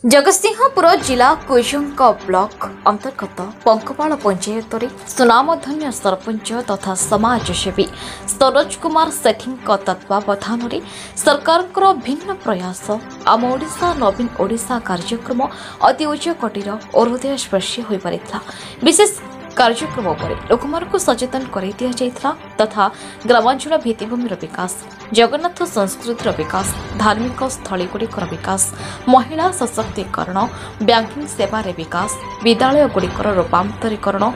जगतसिंहपुर जिला कुजंग ब्लॉक अंतर्गत पंकपाल पंचायत सुनामधन्य सरपंच तथा समाजसेवी सरोज कुमार सेठी तत्वावधान में सरकार भिन्न प्रयास आम ओडिशा नवीन ओडिशा कार्यक्रम अति उच्च कोटीर और हृदयस्पर्शी हो पारिଥିଲା। विशेष कार्यक्रम लोक सचेतन कर तथा ग्रामांचल भित्तिभूमिर विकास जगन्नाथ संस्कृतिर विकास धार्मिक स्थलीगुड़िकर विकास महिला सशक्तिकरण बैंकिंग सेवार विकास विद्यालयगुड़िकर रूपांतरीकरण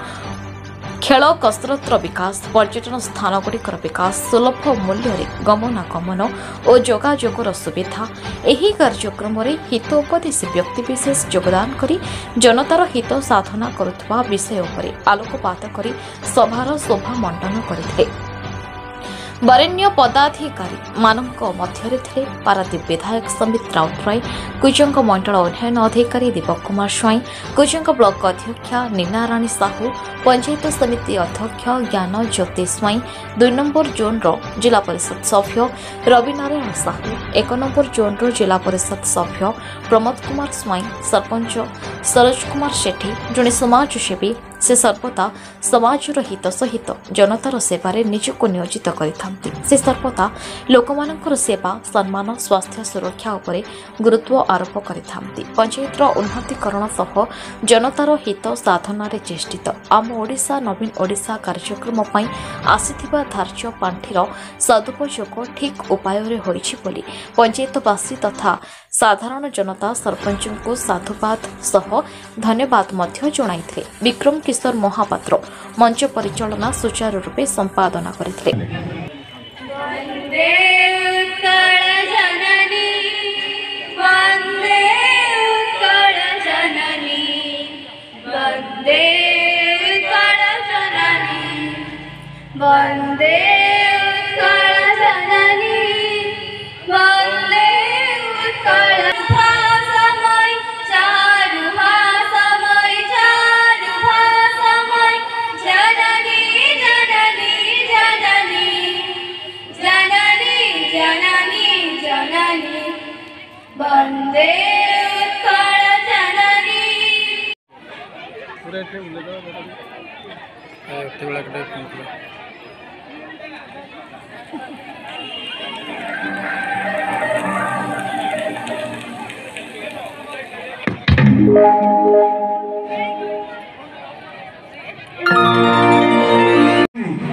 खेल कसरतर विकास पर्यटन स्थानगुड़िकर विकास सुलभ मूल्य गमनागमन और जोगाजोगर सुविधा एही कार्यक्रम हितोपदेशी व्यक्तिविशेष योगदान करी जनतार हित साधना करुवा विषय उपरे आलोकपात करी सभार शोभा मंडन करथिले। वरेण्य पदाधिकारी मानक मध्यरे थे पारादीप विधायक समित राउतराय कुजंग मंडल उन्नयन अधिकारी दीपक कुमार स्वाई कुजंग ब्लॉक अध्यक्षा नीनाराणी साहू पंचायत समिति अध्यक्ष ज्ञान ज्योति स्वाई 2 नंबर जोन जिला परिषद सभ्य रविनारायण साहू 1 नंबर जोन जिला परिषद सभ्य प्रमोद कुमार स्वाई सरपंच सरोज कुमार सेठी जड़े समाजसेवी से सर्वदा समाजर हित सहित जनतार सेवार निजक नियोजित करथांती। से सर्वदा लोकमानंकर सेवा सम्मान स्वास्थ्य सुरक्षा उपरे गुरुत्व आरोप करथांती। पंचायतर उन्नतीकरण सह जनतार हित साधनारे चेष्टित आम ओडिशा नवीन ओडिशा कार्यक्रम पई आसीथिबा धार्य पांठिर सदुपयोग ठीक उपाय रे होइछि बोली पंचायतवासी तथा साधारण जनता सरपंच को साधुवाद सह धन्यवाद मध्य जणाइथिले। विक्रम किशोर महापात्र मंच परिचालना सुचारू रूपे संपादना करथिले। वंदे उत्कल जननी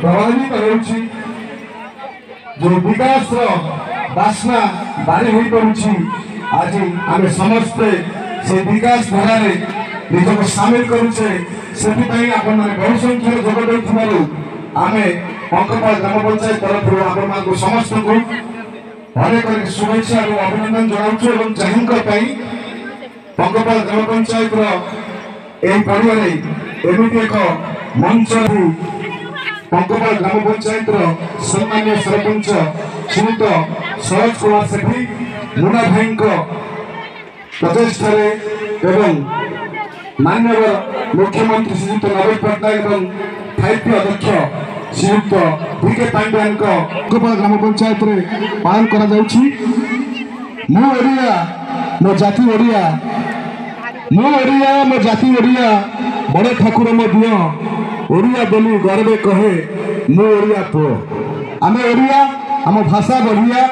प्रभावित होउछि जो विकास बासना बारी होई पड़ुछि। आज आम समस्ते से विकास धारा निजक सामिल करुचे से बहु संख्यार जोग देथिबारु आमे पंकपाल ग्राम पंचायत तरफ आपको समस्त को अनेक शुभेच्छा और अभिनंदन जनाउछु और जाहिंक पई पंकपाल ग्राम पंचायत पड़ियारे एमिति एक मंच पंकपाल ग्राम पंचायत सम्मान्य सरपंच श्रीयुत सरोज कुमार सेठी मुना भाई प्रचेषा एवं माननीय मुख्यमंत्री श्रीयुक्त नवीन पट्टनायक एवं फाइव अध्यक्ष श्रीयुक्त वीके पांड्यान पंकपाल ग्राम पंचायत पालन करा मो जाति ओडिया मो जाति ओडिया बड़े ठाकुर मो दियो ओडिया बोली गर्वे कहे मो ओडिया पो आमे ओडिया आम भाषा बढ़िया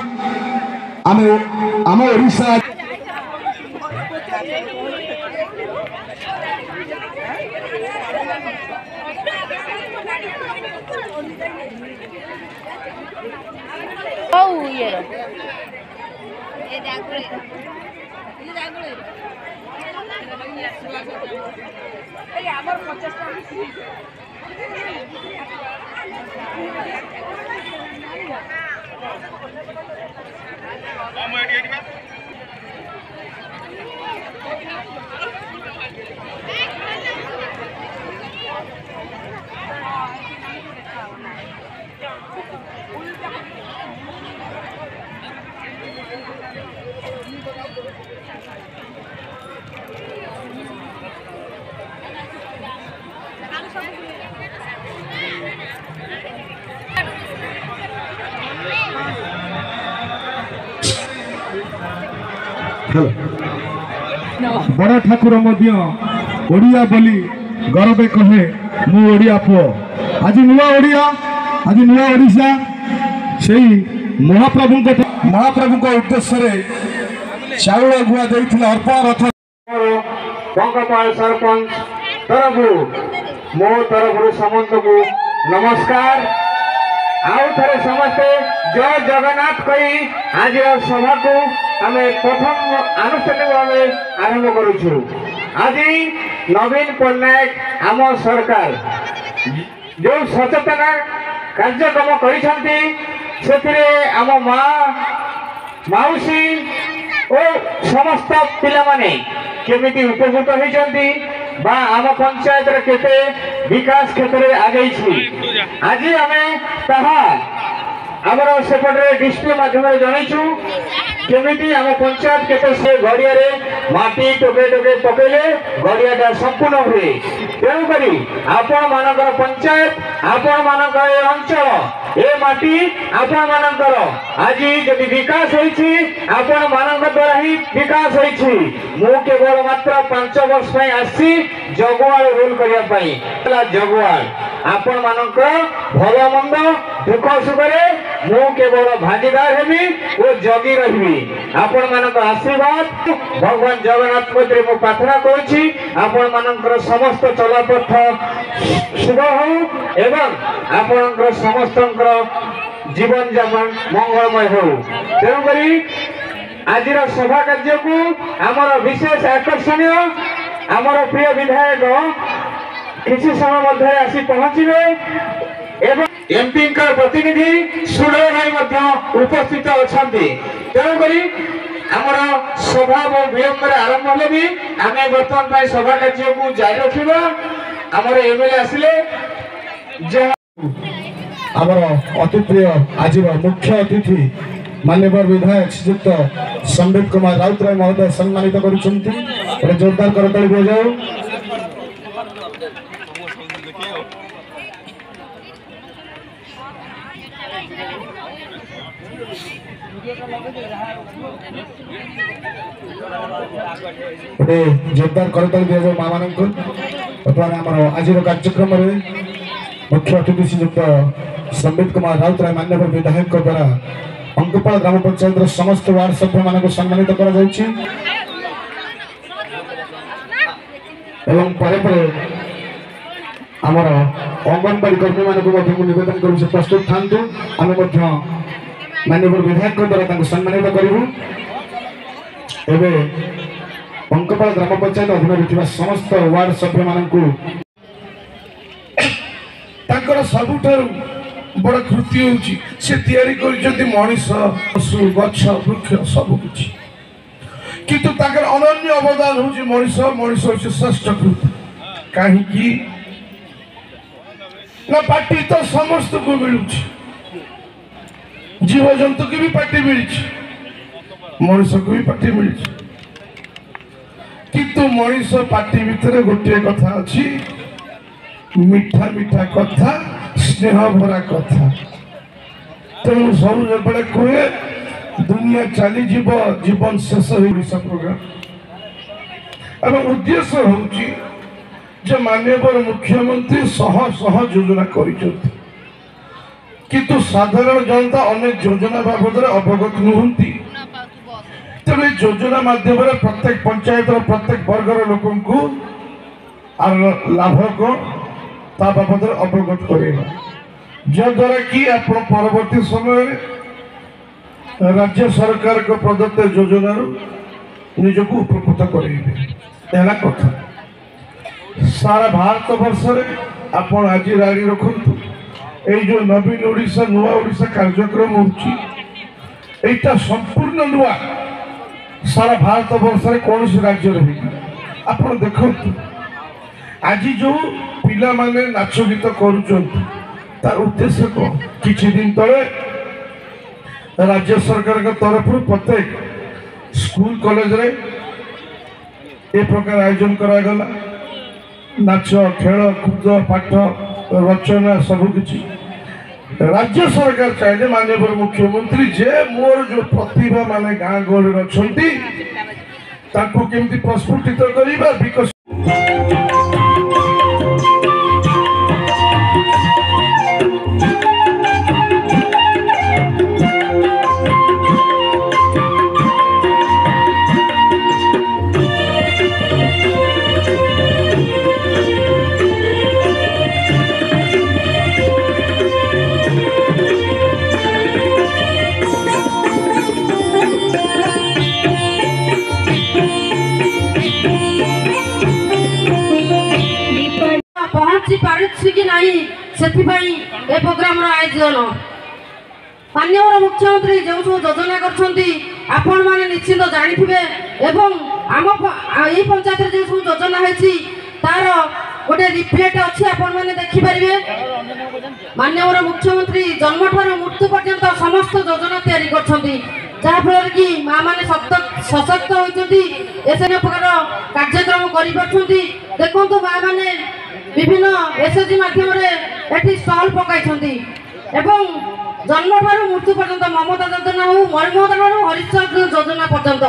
आम ओडिशा हेलो बड़ ठाकुर ओडिया बोली गौरवे कहे मु ओडिया पुओ आज नुआ ओडिया आज नुआ ओडिशा से महाप्रभु उद्देश्य चाउल गुआ देते अर्पण रथ पंकपाल सरपंच तरफ मो तरफ समस्त को नमस्कार आउ थे समस्ते जय जगन्नाथ कही आज सभा को आम प्रथम आनुष्ठानिक भाव आरंभ करुछु। आज नवीन पट्टनायक आम सरकार जो सचेतन कार्यक्रम कर आम माँ मौसी और समस्त पिला माने केमिति उपकृत होती बा आम पंचायत केते विकास क्षेत्र में आगे आज आम ताहा आमर सेपटे डिस्प्ले माध्यम जनईचु केमिति आम पंचायत केते से गड़िया माटी टोके टोके पकेले गड़ियाटा संपूर्ण हुए तेणुक आपण मानकर पंचायत आपण मानकर अंचल ए माटी आपण मानकर आज जदि विकास होइछि आपण मानक द्वारा ही विकास होइछि। मु केवल मात्र 5 वर्ष पई आसी जगवाल रोल करिया पई जगवाल आपण मानक भलो मंद दुख सुख रे मु केवल भागीदार हेबी और जगी रहिबी आपण मानक आशीर्वाद भगवान जगन्नाथ मंत्री मु प्रार्थना करछि आपण मानकर समस्त चलापथ शुभ हो एवं आपणकर समस्त जीवन जापन मंगलमय हो। तेणुक आज सभा कार्य को आमर विशेष आकर्षणीय आमर प्रिय विधायक किसी समय मध्य आसी पहुंचे एवं एमपी प्रतिनिधि सुडर भाई उपस्थित अच्छा तेणुक आमर सभा विलंब आरंभ हेले भी आम बर्तमान सभा कार्य को जारी रखा आमर एमएलए आसिले आमर अति प्रिय आज मुख्य अतिथि माननीय विधायक श्रीयुक्त संबित कुमार राउतराय महोदय सम्मानित कर जोरदार करताली दिया जाओ। जोरदार करताली दिया जाओ माँ मान को बर्तमान आमर आज कार्यक्रम मुख्य अतिथि श्रीयुक्त संबित कुमार राउतराय माननीय विधायक द्वारा अंकपाल ग्राम पंचायत समस्त वार्ड सभ्य मान को सम्मानित कर आमर अंगनवाड़ी कर्मी मान निवेदन कर प्रस्तुत था आम माननीय विधायक द्वारा सम्मानित करूँ। अंकपाल ग्राम पंचायत अधीन समस्त वार्ड सभ्य मान सबुठार बड़ कृति होची से तैयारी कर मनीष पशु गछ वृक्ष सबकि किंतु ताकर अनन्य अवदान होची मनीष मनीष होची श्रेष्ठ कृति कहीं ना पार्टी तो समस्त को मिलू जीव जंतु की भी पार्टी मिली मनीष को भी पार्टी मिली किंतु मनीष पार्टी भितर गोटे कथा अच्छी मीठा मीठा कथा स्नेह भरा कथा तेणु सब जो कहे दुनिया चली जीवन शेष ओडिशा प्रोग्राम एवं उद्देश्य हूँ माननीय मुख्यमंत्री शह शह योजना कर किंतु साधारण जनता अनेक योजना बाबद अवगत नुहति तेणु योजना माध्यम प्रत्येक पंचायत प्रत्येक वर्गर लोक लाभ को बाबद अवगत करेगा जद्वारा कि आप परवर्ती समय राज्य सरकार को प्रदत्त योजना निजक उपकृत करेंगे कथा सारा भारत वर्ष आप आज राड़ी रखु जो नवीन ओडिशा नुआ ओडिशा कार्यक्रम होता संपूर्ण नुआ सारा भारत वर्ष कौन राज्य आप देखु आज जो पिला माने नाच गीत कर उद्देश्य कौन किछि दिन तले राज्य सरकार के तरफ प्रत्येक स्कूल कॉलेज रे ए प्रकार आयोजन करागला नाच खेल कूद पाठ रचना सबकि राज्य सरकार चाहिए माननीय मुख्यमंत्री जे मोर जो प्रतिभा माने गाँ गहली अच्छा ताकू केमती प्रस्फुटित करिबा विकसित पहुंची पारुछि कि नहीं से प्रोग्राम आयोजन माननीय मुख्यमंत्री जो सब योजना आपण मैंने निश्चित जानिथिबे एवं आम यही पंचायत जो सब योजना है तार गोटे रिफ्लेक्ट अच्छी आपण मैंने देखिपारे माननीय मुख्यमंत्री जन्म ठार मृत्यु पर्यंत समस्त योजना तैयारी करछंती जहाँफल कि माँ मैंने सशक्त होती प्रकार कार्यक्रम कर देखो माँ मैंने विभिन्न एसएचजी माध्यम स्टल पकाई जन्म ठार मृत्यु पर्यंत ममता योजना हो मणिमता ठार हरिश्चंद्र योजना पर्यंत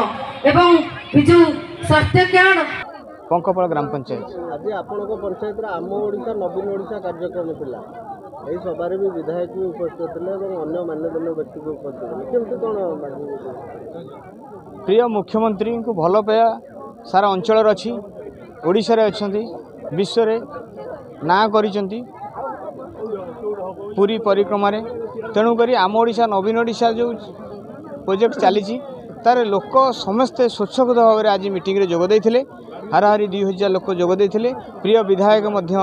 एवं विजु स्वास्थ्य कार्ड पंकपाल ग्राम पंचायत आज आपण पंचायत आम ओडिशा नवीन ओडिशा कार्यक्रम थिला एही सभारे भी विधायक भी उपस्थित थे और अन्य मान्यगण्य व्यक्ति भी उपस्थित थे केमती कौन प्रिय मुख्यमंत्री को भल पाया सारा अंचल अच्छी ओडिशा रे अछंती विश्व रे ना करिसंती पूरी परिक्रमा तेणु करी आम ओडिशा नवीन ओडिशा जो प्रोजेक्ट चली तार लोक समस्ते स्वच्छगत भाव में आज मीटिंग रे जोग देइथिले हाराहारी 2000 लोक जोग देइथिले प्रिय विधायक मध्य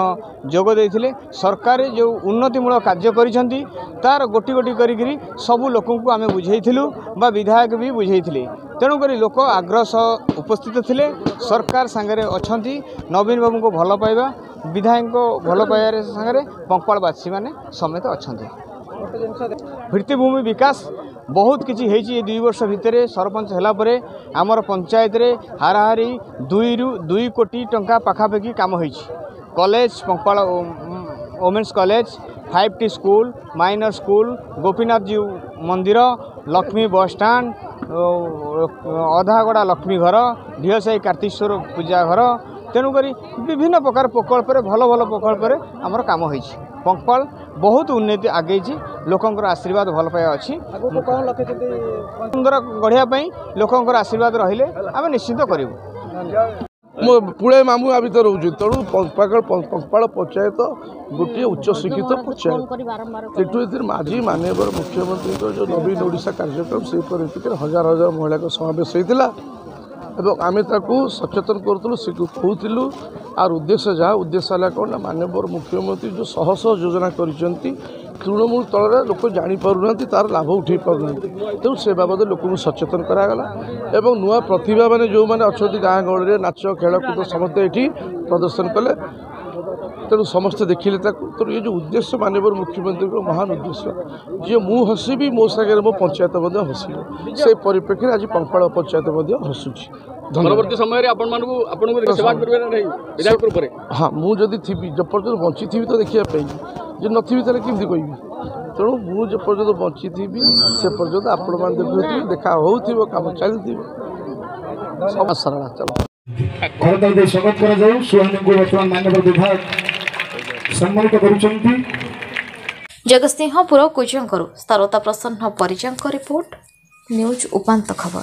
जोग देइथिले सरकार जो उन्नतिमूलक कार्य करिसंती तार गोटी गोटी करी सबू लोक को आम बुझेइथिलु बा विधायक भी बुझेइथिले तेणु करी लोक आग्रह सह उपस्थित थिले सरकार सांगरे अछंती नवीन बाबू को भल पाइबा विधायक को भल पाइबार सांगरे पंकपालवासी माने समेत अछंती भित्तिभूमि विकास बहुत किसी है 2 वर्ष भितर सरपंच है आमर पंचायत रे हाराहारी 2 कोटी टंका पाखापाखि काम हो कॉलेज पंकपाल वोमेन्स कॉलेज 5टी school minor school Gopinath ji मंदिर लक्ष्मी बस स्टैंड अधागड़ा लक्ष्मी घर ढीसाई कार्तिकेश्वर पूजा घर तेणुक विभिन्न प्रकार प्रकल्प भल भल प्रकल्प आमर काम हो पंकपाल बहुत उन्नति आगे लोकंर आशीर्वाद भल पाया अच्छी सुंदर गढ़िया लोकंर आशीर्वाद रहिले आम निश्चित करूँ पुणे मामू आ भर रोचे तेणु पंकपाल पंचायत गोटे उच्च शिक्षित पंचायत तेटू आज माननीय मुख्यमंत्री जो नवीन ओडिशा कार्यक्रम से परिप्रेक्षी हजार हजार महिला का समावेश होता एवं आम सचेतन करूँ कहूलु आर उद्देश्य जहाँ उद्देश्य है कौन ना माननीय मुख्यमंत्री जो शह शह योजना कर तृणमूल तल लोक जापना तार लाभ उठे पाना तेणु से बाबद लोक सचेतन करागला एवं नुआ प्रतिभा मैंने जो मैंने अच्छा गाँ गहली नाच खेलकूद समस्त ये प्रदर्शन कले तेणु समस्ते देखिले तेणु ये जो उद्देश्य माननीय मुख्यमंत्री को महान उद्देश्य जी मु हसबी मो सागर मो पंचायत हसबे से परिप्रेक्षी आज पंकपाल पंचायत हसुची परवर्ती समय हाँ मुझे थी जपर्यंत बंची थी तो देखा जो नथी कमी कहबी तेणु मुझे पर्यटन बंची थी से पर्यटन आपण मैंने देखुए देखा हो कम चलती सरला चलो करताल स्वागत कर सुहानी को वर्तमान माननीय विभाग सम्मानित करुछंती जगतसिंहपुर कुजंगरू स्तरता प्रसन्न परिजंक रिपोर्ट न्यूज उपांत खबर।